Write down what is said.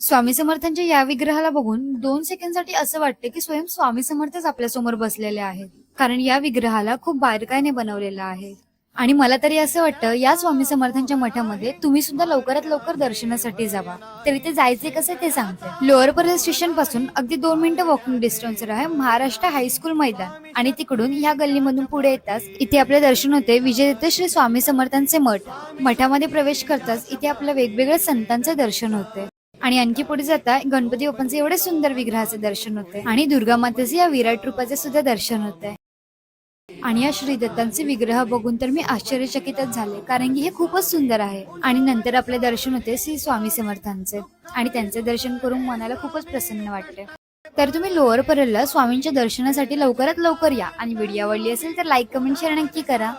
स्वामी समर्थांच्या या विग्रहाला बघून 2 सेकंदसाठी असं वाटतं की स्वयं स्वामी समर्थच आपल्या समोर बसलेले आहेत, कारण या विग्रहाला खूप बारकाईने बनवलेलं आहे. आणि मला तरी असं वाटतं या स्वामी समर्थांच्या मठामध्ये तुम्ही सुद्धा लवकरात लवकर दर्शनासाठी जावा. तर इथे जायचे कसे ते सांगते. लोअर परळ स्टेशन पासून अगदी 2 मिनिटं वॉकिंग डिस्टन्सवर आहे महाराष्ट्र हायस्कूल मैदान. आणि तिकडून ह्या गल्लीमधून पुढे येताच इथे आपले दर्शन होते विजयदत्त श्री स्वामी समर्थांचे मठ. मठामध्ये प्रवेश करताच इथे आपल्या वेगवेगळ्या संतांचे दर्शन होते. आणि आणखी पुढे जाता गणपती बाप्पांचे एवढे सुंदर विग्रहाचे दर्शन होते आणि दुर्गा मातेचे या विराट रूपाचे सुद्धा दर्शन होते. आणि या श्री दत्तांचे विग्रह बघून तर मी आश्चर्यचकितच झाले, कारण की हे खूपच सुंदर आहे. आणि नंतर आपले दर्शन होते श्री स्वामी समर्थांचे आणि त्यांचे दर्शन करून मनाला खूपच प्रसन्न वाटते. तर तुम्ही लोअर परळला स्वामींच्या दर्शनासाठी लवकरात लवकर या. आणि व्हिडिओ आवडली असेल तर लाईक कमेंट शेअर नक्की करा.